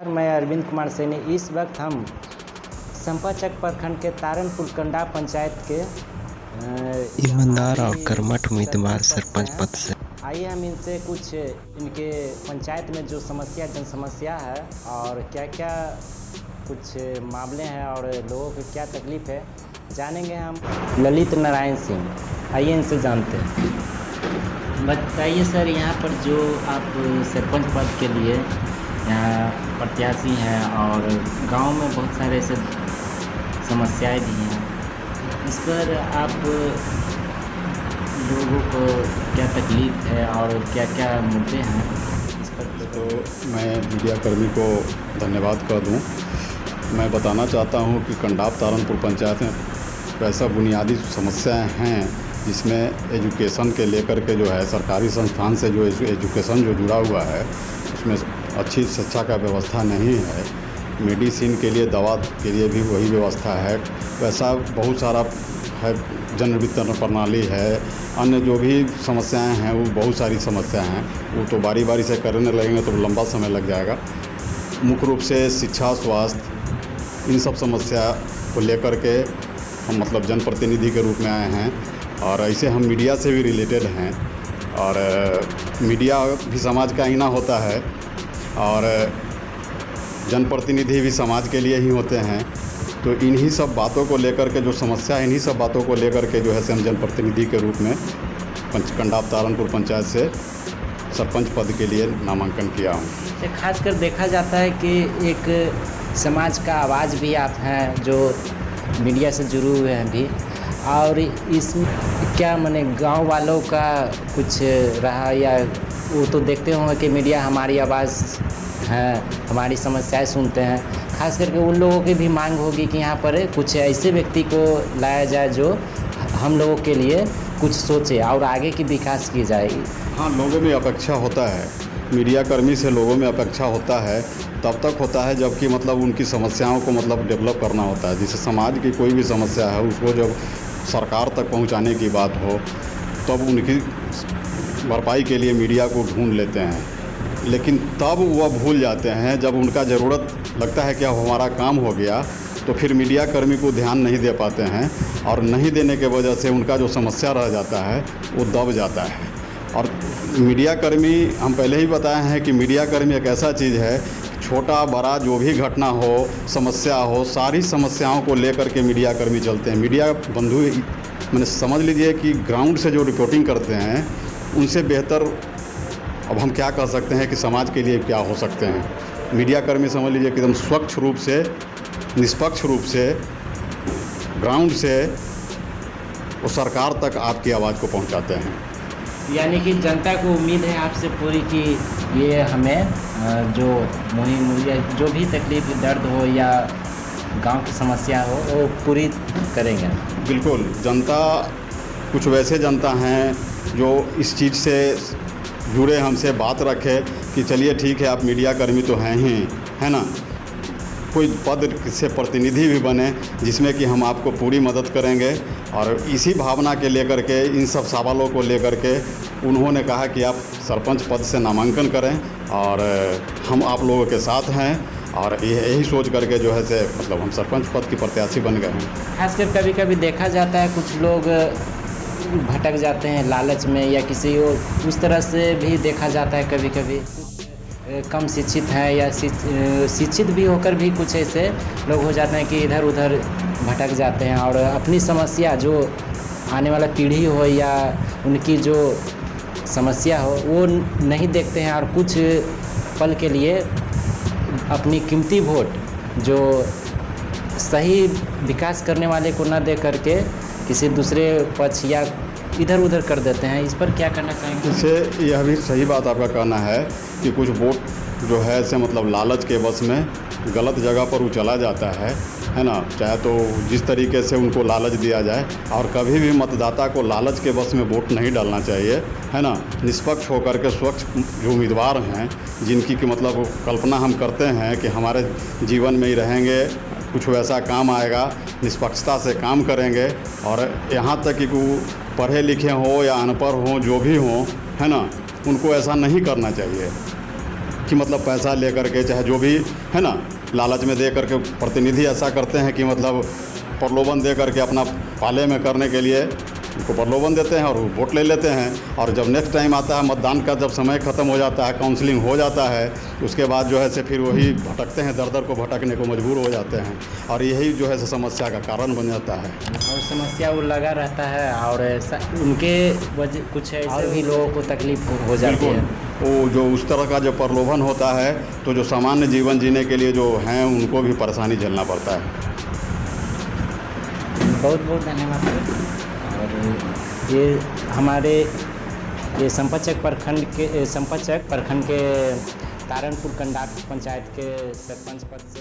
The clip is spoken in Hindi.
मैं अरविंद कुमार सैनी। इस वक्त हम संपाचक प्रखंड के तारनपुर कंडा पंचायत के ईमानदार और कर्मठ उम्मीदवार सरपंच पद से। आइए हम इनसे कुछ इनके पंचायत में जो समस्या जन समस्या है और क्या क्या कुछ मामले हैं और लोगों को क्या तकलीफ़ है जानेंगे हम। ललित नारायण सिंह, आइए इनसे जानते हैं। बताइए सर, यहाँ पर जो आप सरपंच पद के लिए यहाँ प्रत्याशी हैं और गांव में बहुत सारे ऐसे समस्याएं भी हैं, इस पर आप लोगों को क्या तकलीफ़ है और क्या क्या मुद्दे हैं इस पर? तो मैं मीडिया कर्मी को धन्यवाद कर दूं। मैं बताना चाहता हूं कि कंडाप तारनपुर पंचायत में वैसा बुनियादी समस्याएं हैं जिसमें एजुकेशन के लेकर के जो है सरकारी संस्थान से जो एजुकेशन जो जुड़ा हुआ है उसमें अच्छी शिक्षा का व्यवस्था नहीं है। मेडिसिन के लिए, दवा के लिए भी वही व्यवस्था है। वैसा बहुत सारा है, जन वितरण प्रणाली है, अन्य जो भी समस्याएं हैं वो बहुत सारी समस्याएं हैं। वो तो बारी बारी से करने लगेंगे तो लंबा समय लग जाएगा। मुख्य रूप से शिक्षा, स्वास्थ्य, इन सब समस्या को लेकर के हम मतलब जनप्रतिनिधि के रूप में आए हैं और ऐसे हम मीडिया से भी रिलेटेड हैं और मीडिया भी समाज का आईना होता है और जनप्रतिनिधि भी समाज के लिए ही होते हैं। तो इन्हीं सब बातों को लेकर के जो समस्या है, इन्हीं सब बातों को लेकर के जो है हम जनप्रतिनिधि के रूप में कंडाप तारनपुर पंचायत से सरपंच पद के लिए नामांकन किया हूँ। खासकर देखा जाता है कि एक समाज का आवाज़ भी आप हैं जो मीडिया से जुड़े हुए हैं भी, और इसमें क्या माने गांव वालों का कुछ रहा या वो तो देखते होंगे कि मीडिया हमारी आवाज़ है, हमारी समस्याएं सुनते हैं। खास करके उन लोगों की भी मांग होगी कि यहाँ पर कुछ ऐसे व्यक्ति को लाया जाए जो हम लोगों के लिए कुछ सोचे और आगे की विकास की जाएगी। हाँ, लोगों में अपेक्षा होता है, मीडिया कर्मी से लोगों में अपेक्षा होता है, तब तक होता है जबकि मतलब उनकी समस्याओं को मतलब डेवलप करना होता है। जैसे समाज की कोई भी समस्या है उसको जब सरकार तक पहुंचाने की बात हो तब उनकी भरपाई के लिए मीडिया को ढूंढ लेते हैं, लेकिन तब वह भूल जाते हैं जब उनका ज़रूरत लगता है कि अब हमारा काम हो गया तो फिर मीडिया कर्मी को ध्यान नहीं दे पाते हैं और नहीं देने के वजह से उनका जो समस्या रह जाता है वो दब जाता है। और मीडिया कर्मी, हम पहले ही बताए हैं कि मीडिया कर्मी एक ऐसा चीज़ है, छोटा बड़ा जो भी घटना हो, समस्या हो, सारी समस्याओं को लेकर के मीडिया कर्मी चलते हैं। मीडिया बंधु मैंने समझ लीजिए कि ग्राउंड से जो रिपोर्टिंग करते हैं उनसे बेहतर अब हम क्या कह सकते हैं कि समाज के लिए क्या हो सकते हैं। मीडिया कर्मी समझ लीजिए कि एकदम स्वच्छ रूप से, निष्पक्ष रूप से ग्राउंड से वो सरकार तक आपकी आवाज़ को पहुंचाते हैं। यानी कि जनता को उम्मीद है आपसे पूरी कि ये हमें जो मुहिम या जो भी तकलीफ, दर्द हो या गांव की समस्या हो वो पूरी करेंगे। बिल्कुल, जनता कुछ वैसे जनता हैं जो इस चीज़ से जुड़े, हमसे बात रखे कि चलिए ठीक है आप मीडिया कर्मी तो हैं ही, है ना, कोई पद से प्रतिनिधि भी बने जिसमें कि हम आपको पूरी मदद करेंगे। और इसी भावना के लेकर के, इन सब सवालों को लेकर के उन्होंने कहा कि आप सरपंच पद से नामांकन करें और हम आप लोगों के साथ हैं और यही सोच करके जो है से मतलब हम सरपंच पद की प्रत्याशी बन गए हैं। खासकर कभी कभी देखा जाता है कुछ लोग भटक जाते हैं लालच में या किसी उस तरह से भी देखा जाता है। कभी कभी कम शिक्षित हैं या शिक्षित भी होकर भी कुछ ऐसे लोग हो जाते हैं कि इधर उधर भटक जाते हैं और अपनी समस्या जो आने वाला पीढ़ी हो या उनकी जो समस्या हो वो नहीं देखते हैं और कुछ पल के लिए अपनी कीमती वोट जो सही विकास करने वाले को न दे करके किसी दूसरे पक्ष या इधर उधर कर देते हैं। इस पर क्या करना चाहेंगे? इससे यह भी सही बात आपका कहना है कि कुछ वोट जो है से मतलब लालच के वश में गलत जगह पर वो चला जाता है ना। चाहे तो जिस तरीके से उनको लालच दिया जाए, और कभी भी मतदाता को लालच के वश में वोट नहीं डालना चाहिए, है ना। निष्पक्ष होकर के स्वच्छ जो उम्मीदवार हैं जिनकी कि मतलब कल्पना हम करते हैं कि हमारे जीवन में ही रहेंगे, कुछ वैसा काम आएगा, निष्पक्षता से काम करेंगे और यहाँ तक कि वो पढ़े लिखे हो या अनपढ़ हो, जो भी हो, है ना, उनको ऐसा नहीं करना चाहिए। कि मतलब पैसा ले करके चाहे जो भी है ना, लालच में दे करके प्रतिनिधि ऐसा करते हैं कि मतलब प्रलोभन दे करके अपना पाले में करने के लिए उनको प्रलोभन देते हैं और वो वोट ले लेते हैं। और जब नेक्स्ट टाइम आता है मतदान का, जब समय ख़त्म हो जाता है, काउंसलिंग हो जाता है, उसके बाद जो है से फिर वही भटकते हैं, दर दर को भटकने को मजबूर हो जाते हैं और यही जो है से समस्या का कारण बन जाता है। और समस्या वो लगा रहता है और उनके वजह कुछ ऐसे भी लोगों को तकलीफ हो जाती है। वो जो उस तरह का जो प्रलोभन होता है तो जो सामान्य जीवन जीने के लिए जो हैं उनको भी परेशानी झेलना पड़ता है। बहुत बहुत धन्यवाद सर। और ये हमारे ये संपतचक प्रखंड के तारनपुर कंडाट पंचायत के सरपंच पद से